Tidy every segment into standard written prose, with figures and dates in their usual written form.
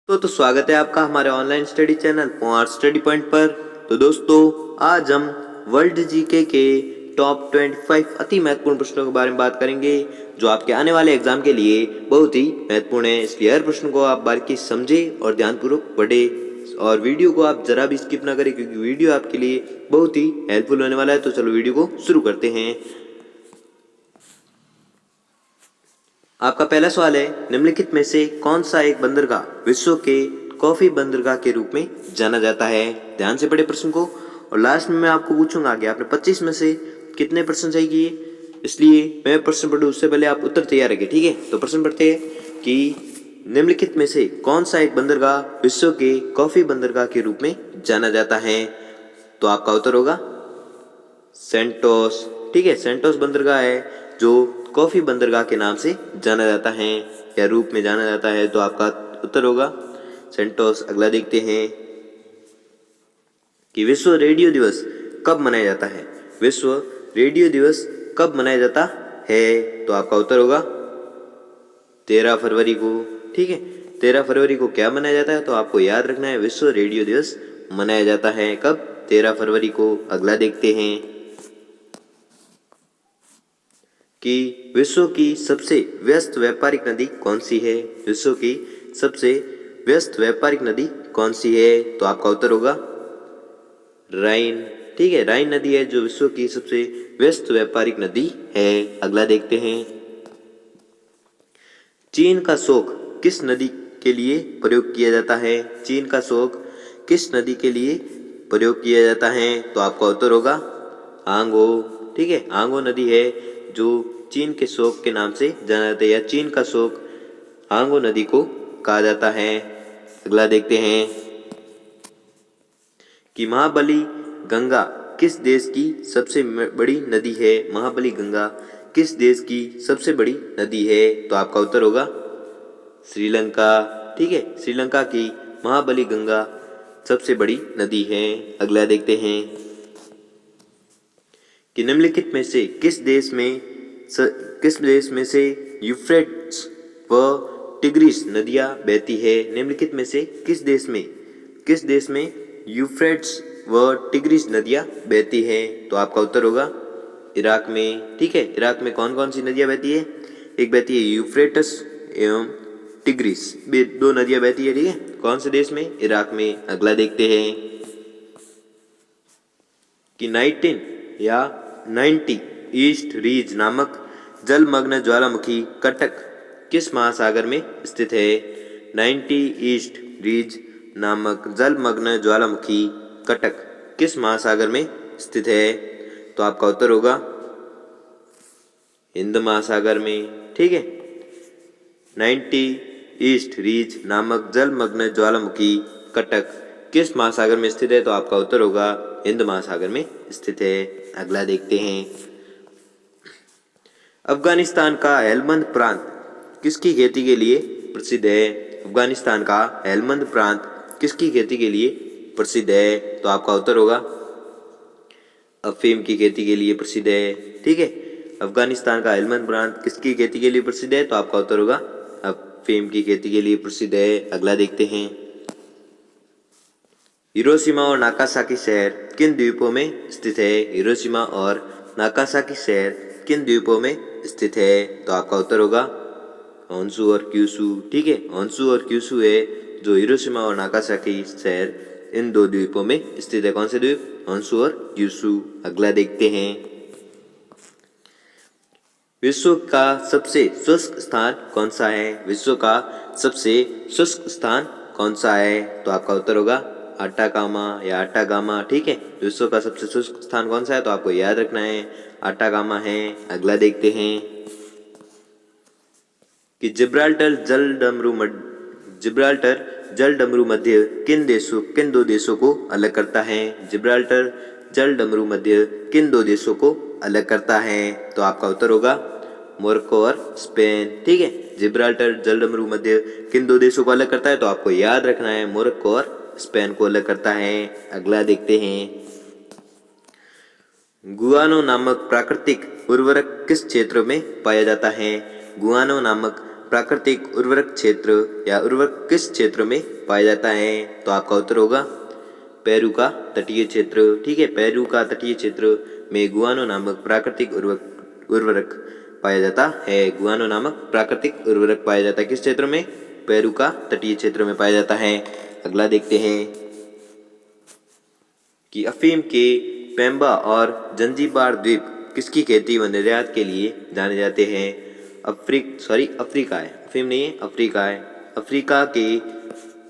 तो स्वागत है आपका हमारे online study channel point study point पर। तो दोस्तों, आज हम वर्ल्ड जीके के टॉप 25 अति महत्वपूर्ण प्रश्नों के बारे में बात करेंगे जो आपके आने वाले एग्जाम के लिए बहुत ही महत्वपूर्ण है। इसलिए हर प्रश्न को आप बारीकी से समझें और ध्यानपूर्वक पढ़ें और वीडियो को आप जरा भी स्किप ना करें क्योंकि वीडियो आपके लिए बहुत ही हेल्पफुल होने वाला है। तो चलो वीडियो को शुरू करते हैं। आपका पहला सवाल है, निम्नलिखित में से कौन सा एक बंदरगाह विश्व के कॉफी बंदरगाह के रूप में जाना जाता है। ध्यान से पढ़े प्रश्न को और लास्ट में मैं आपको पूछूंगा कि आपने 25 में से कितने प्रश्न सही किए। इसलिए मैं प्रश्न पढ़ूं उससे पहले आप उत्तर तैयार रखें, ठीक है। तो प्रश्न पढ़ते हैं कि निम्नलिखित में से कौन सा एक बंदरगाह विश्व के कॉफी बंदरगाह के रूप में जाना जाता है। तो आपका उत्तर होगा सेंटोस, ठीक है। सेंटोस बंदरगाह है जो कॉफी बंदरगाह के नाम से जाना जाता है या रूप में जाना जाता है। तो आपका उत्तर होगा सेंटोस। अगला देखते हैं कि विश्व रेडियो दिवस कब मनाया जाता है। विश्व रेडियो दिवस कब मनाया जाता है। तो आपका उत्तर होगा 13 फरवरी को, ठीक है। 13 फरवरी को क्या मनाया जाता है, तो आपको याद रखना है विश्व रेडियो दिवस मनाया जाता है कब, 13 फरवरी को। अगला देखते हैं कि विश्व की सबसे व्यस्त व्यापारिक नदी कौन सी है। विश्व की सबसे व्यस्त व्यापारिक नदी कौन सी है। तो आपका उत्तर होगा राइन, ठीक है। राइन नदी है जो विश्व की सबसे व्यस्त व्यापारिक नदी है। अगला देखते हैं, चीन का शोक किस नदी के लिए प्रयोग किया जाता है। चीन का शोक किस नदी के लिए प्रयोग किया जाता है। तो आपका उत्तर होगा आंगो, ठीक है। आंगो नदी है जो चीन के शोक के नाम से जाना जाता है या चीन का शोक आंगो नदी को कहा जाता है। अगला देखते हैं कि महाबली गंगा किस देश की सबसे बड़ी नदी है। महाबली गंगा किस देश की सबसे बड़ी नदी है। तो आपका उत्तर होगा श्रीलंका, ठीक है। श्रीलंका की महाबली गंगा सबसे बड़ी नदी है। अगला देखते हैं कि निम्नलिखित में से किस देश में से यूफ्रेट्स व टिग्रिस नदियां बहती है। निम्नलिखित में से किस देश में यूफ्रेट्स व टिग्रिस नदियां बहती है। तो आपका उत्तर होगा इराक में, ठीक है। इराक में कौन कौन सी नदियां बहती है, एक बहती है यूफ्रेटस एवं टिग्रिस, दो नदियां बहती है, ठीक है। कौन से देश में, इराक में। अगला देखते हैं कि 90 ईस्ट रीज नामक जलमग्न ज्वालामुखी कटक किस महासागर में स्थित है। 90 ईस्ट रीज नामक जलमग्न ज्वालामुखी कटक किस महासागर में स्थित है। तो आपका उत्तर होगा हिंद महासागर में, ठीक है। 90 ईस्ट रीज नामक जलमग्न ज्वालामुखी कटक किस महासागर में स्थित है। तो आपका उत्तर होगा हिंद महासागर में स्थित है। अगला देखते हैं, अफगानिस्तान का हेलमंद प्रांत किसकी खेती के लिए प्रसिद्ध है। अफगानिस्तान का हेलमंद प्रांत किसकी खेती के लिए प्रसिद्ध है। तो आपका उत्तर होगा अफीम की खेती के लिए प्रसिद्ध है, ठीक है। अफगानिस्तान का हेलमंद प्रांत किसकी खेती के लिए प्रसिद्ध है। तो आपका उत्तर होगा अफीम की खेती के लिए प्रसिद्ध है। अगला देखते हैं, हिरोशिमा और नागासाकी शहर किन द्वीपों में स्थित है। हिरोशिमा और नागासाकी शहर किन द्वीपों में स्थित है। तो आपका उत्तर होगा होन्शु और क्यूशु, ठीक है। होन्शु और क्यूशु है जो हिरोशिमा और नागासाकी शहर इन दो द्वीपों में स्थित है। कौन से द्वीप, होन्शु और क्यूशु। अगला देखते हैं, विश्व का सबसे शुष्क स्थान कौन सा है। विश्व का सबसे शुष्क स्थान कौन सा है। तो आपका उत्तर होगा अटाकामा या अटागामा, ठीक है। विश्व का सबसे शुष्क स्थान कौन सा है, तो आपको याद रखना है अटागामा है। अगला देखते हैं कि जिब्राल्टर जल डमरू मध्य किन दो देशों को अलग करता है। जिब्राल्टर जल डमरू मध्य किन दो देशों को अलग करता है। तो आपका उत्तर होगा मोरक्को और स्पेन, ठीक है। जिब्राल्टर जल डमरू मध्य किन दो देशों को अलग करता है, तो आपको याद रखना है मोरक्को और स्पेन को अलग करता है। अगला देखते हैं, गुआनो नामक प्राकृतिक उर्वरक किस क्षेत्र में पाया जाता है। गुआनो नामक प्राकृतिक उर्वरक क्षेत्र या उर्वरक किस क्षेत्र में पाया जाता है? तो आपका उत्तर होगा पेरू का तटीय क्षेत्र। ठीक है, पेरू का तटीय क्षेत्र में गुआनो नामक प्राकृतिक उर्वरक पाया जाता है। गुआनो नामक प्राकृतिक उर्वरक पाया जाता है किस क्षेत्र में? पेरू का तटीय क्षेत्र में पाया जाता है। अगला देखते हैं कि अफीम के पेम्बा और जंजीबार द्वीप किसकी खेती व निर्यात के लिए जाने जाते हैं? अफ्रीका है, अफीम नहीं है, अफ्रीका है। अफ्रीका के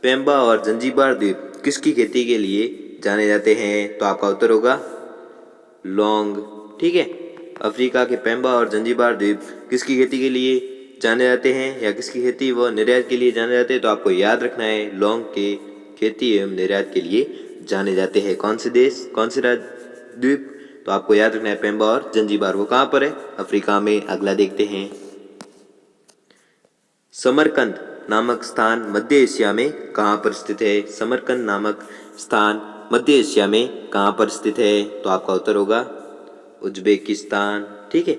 पेम्बा और जंजीबार द्वीप किसकी खेती के लिए जाने जाते हैं? तो आपका उत्तर होगा लौंग। ठीक है, अफ्रीका के पेम्बा और जंजीबार द्वीप किसकी खेती के लिए जाने जाते हैं या किसकी खेती व निर्यात के लिए जाने जाते हैं? तो आपको याद रखना है लौंग के खेती एवं निर्यात के लिए जाने जाते हैं। कौन से देश, कौन से द्वीप? तो आपको याद रखना है पेम्बा और जंजीबार। वो कहाँ पर है? अफ्रीका में। अगला देखते हैं समरकंद नामक स्थान मध्य एशिया में कहाँ पर स्थित है? समरकंद नामक स्थान मध्य एशिया में कहाँ पर स्थित है? तो आपका उत्तर होगा उज्बेकिस्तान। ठीक है,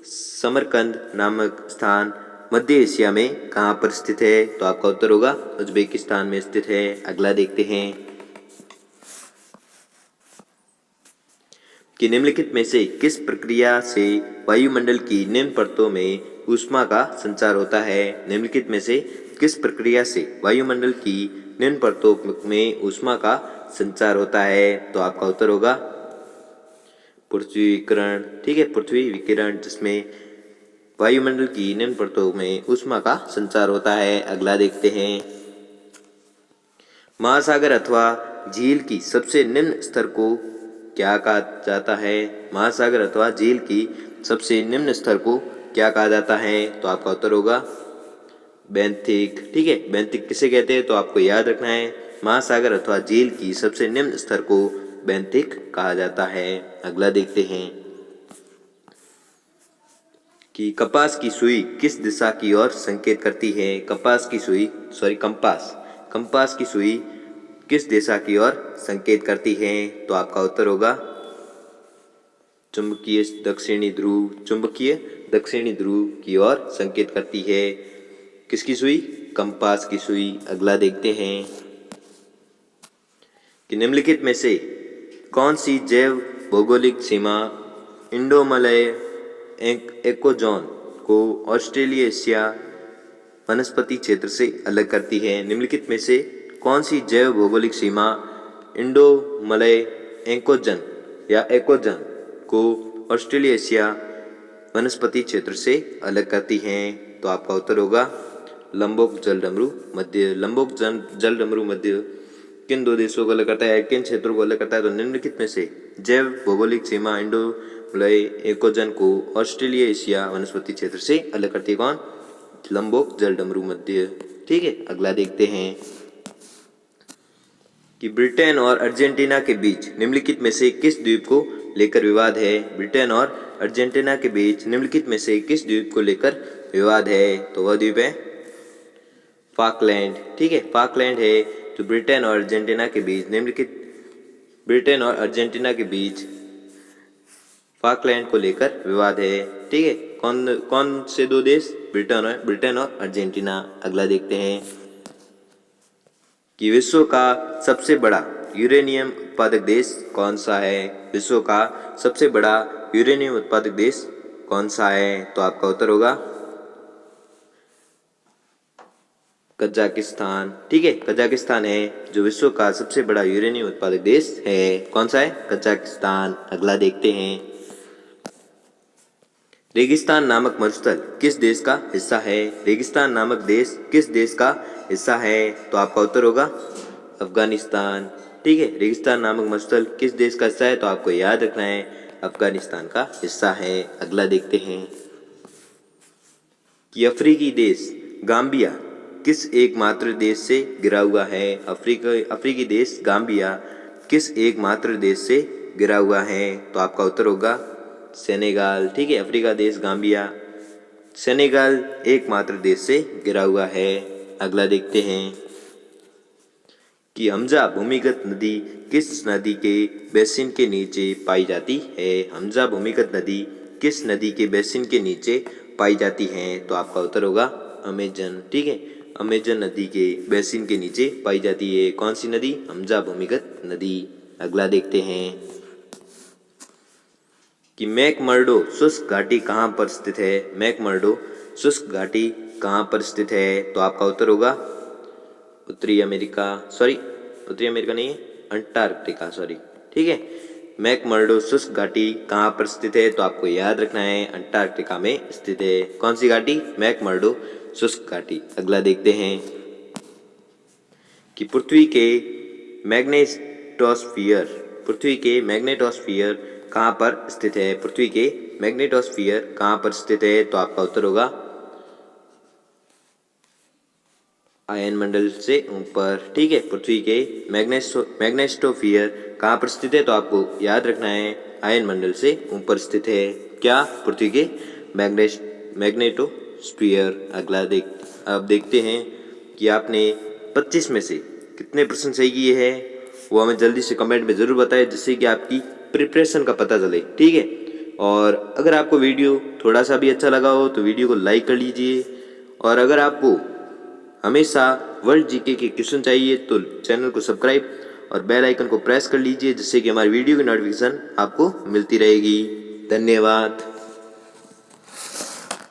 समरकंद नामक स्थान मध्य एशिया में कहाँ पर स्थित है? तो आपका उत्तर होगा उज्बेकिस्तान में स्थित है। अगला देखते हैं कि निम्नलिखित में से किस प्रक्रिया से वायुमंडल की निम्न परतों में ऊष्मा का संचार होता है? निम्नलिखित में से किस प्रक्रिया से वायुमंडल की निम्न परतों में ऊष्मा का संचार होता है? तो आपका उत्तर होगा पृथ्वी विकिरण। ठीक है, पृथ्वी विकिरण, जिसमें वायुमंडल की निम्न परतों में ऊष्मा का संचार होता है। अगला देखते हैं महासागर अथवा झील की सबसे निम्न स्तर को क्या कहा जाता है? महासागर अथवा झील की सबसे निम्न स्तर को क्या कहा जाता है? तो आपका उत्तर होगा बेंथिक। ठीक है, बेंथिक किसे कहते हैं? तो आपको याद रखना है महासागर अथवा झील की सबसे निम्न स्तर को बेंथिक कहा जाता है। अगला देखते हैं कि कपास की सुई किस दिशा की ओर संकेत करती है? कंपास की सुई किस दिशा की ओर संकेत करती है? तो आपका उत्तर होगा चुंबकीय दक्षिणी ध्रुव की ओर संकेत करती है। किसकी सुई? कंपास की सुई। अगला देखते हैं कि निम्नलिखित में से कौन सी जैव भौगोलिक सीमा इंडो मलय एकोजोन को ऑस्ट्रेलिएशिया वनस्पति क्षेत्र से अलग करती है? निम्नलिखित में से कौन सी जैव भौगोलिक सीमा इंडो मलय एकोजन को ऑस्ट्रेलिएशिया वनस्पति क्षेत्र से अलग करती हैं? तो आपका उत्तर होगा लंबोक जलडमरू मध्य किन दो देशों को अलग करता है, किन क्षेत्रों को अलग करता है? तो निम्नलिखित में से जैव भौगोलिक सीमा इंडो मलय एकोजन को ऑस्ट्रेलिएशिया वनस्पति क्षेत्र से अलग करती है। कौन? लंबोक जलडमरू मध्य। ठीक है, अगला देखते हैं कि ब्रिटेन और अर्जेंटीना के बीच निम्नलिखित में से किस द्वीप को लेकर विवाद है? ब्रिटेन और अर्जेंटीना के बीच निम्नलिखित में से किस द्वीप को लेकर विवाद है? तो वह द्वीप है फाकलैंड। ठीक है, फाकलैंड है। तो ब्रिटेन और अर्जेंटीना के बीच फाकलैंड को लेकर विवाद है। ठीक है, कौन से दो देश? ब्रिटेन और अर्जेंटीना। अगला देखते हैं कि विश्व का सबसे बड़ा यूरेनियम उत्पादक देश कौन सा है? विश्व का सबसे बड़ा यूरेनियम उत्पादक देश कौन सा है? तो आपका उत्तर होगा कजाकिस्तान। ठीक है, कजाकिस्तान है जो विश्व का सबसे बड़ा यूरेनियम उत्पादक देश है। कौन सा है? कजाकिस्तान। अगला देखते हैं रेगिस्तान नामक मरुस्थल किस देश का हिस्सा है? रेगिस्तान नामक देश किस देश का हिस्सा है? तो आपका उत्तर होगा अफगानिस्तान। ठीक है, रेगिस्तान नामक मरुस्थल किस देश का हिस्सा है? तो आपको याद रखना है अफगानिस्तान का हिस्सा है। अगला देखते हैं कि अफ्रीकी देश गाम्बिया किस एकमात्र देश से घिरा हुआ है? अफ्रीकी देश गाम्बिया किस एकमात्र देश से घिरा हुआ है? तो आपका उत्तर होगा सेनेगाल। ठीक है, अफ्रीका देश गाम्बिया सेनेगाल एकमात्र देश से घिरा हुआ है। अगला देखते हैं कि हमजा भूमिगत नदी किस नदी के बेसिन के नीचे पाई जाती है? हमजा भूमिगत नदी किस नदी के बेसिन के नीचे पाई जाती है? तो आपका उत्तर होगा अमेजन। ठीक है, अमेजन नदी के बेसिन के नीचे पाई जाती है कौन सी नदी? हमजा भूमिगत नदी। अगला देखते हैं कि मैकमर्डो शुष्क घाटी कहाँ पर स्थित है? मैकमर्डो शुष्क घाटी कहाँ पर स्थित है? तो आपका उत्तर होगा उत्तरी अमेरिका नहीं है, अंटार्कटिका, सॉरी। ठीक है, मैकमर्डो शुष्क घाटी कहाँ पर स्थित है? तो आपको याद रखना है अंटार्कटिका में स्थित है। कौन सी घाटी? मैकमर्डो शुष्क घाटी। अगला देखते हैं कि पृथ्वी के मैग्नेटोस्फीयर कहाँ पर स्थित है? पृथ्वी के मैग्नेटोस्फीयर कहाँ पर स्थित है? तो आपका उत्तर होगा आयन मंडल से ऊपर। ठीक है, पृथ्वी के मैग्नेटोस्फीयर कहाँ पर स्थित है? तो आपको याद रखना है आयन मंडल से ऊपर स्थित है। क्या? पृथ्वी के मैग्नेटोस्फीयर। अब देखते हैं कि आपने 25 में से कितने प्रश्न सही किए हैं, वो हमें जल्दी से कमेंट में ज़रूर बताएं, जिससे कि आपकी प्रिपरेशन का पता चले। ठीक है, और अगर आपको वीडियो थोड़ा सा भी अच्छा लगा हो तो वीडियो को लाइक कर लीजिए, और अगर आपको हमेशा वर्ल्ड जीके के क्वेश्चन चाहिए तो चैनल को सब्सक्राइब और बेल आइकन को प्रेस कर लीजिए, जिससे कि हमारी वीडियो की नोटिफिकेशन आपको मिलती रहेगी। धन्यवाद।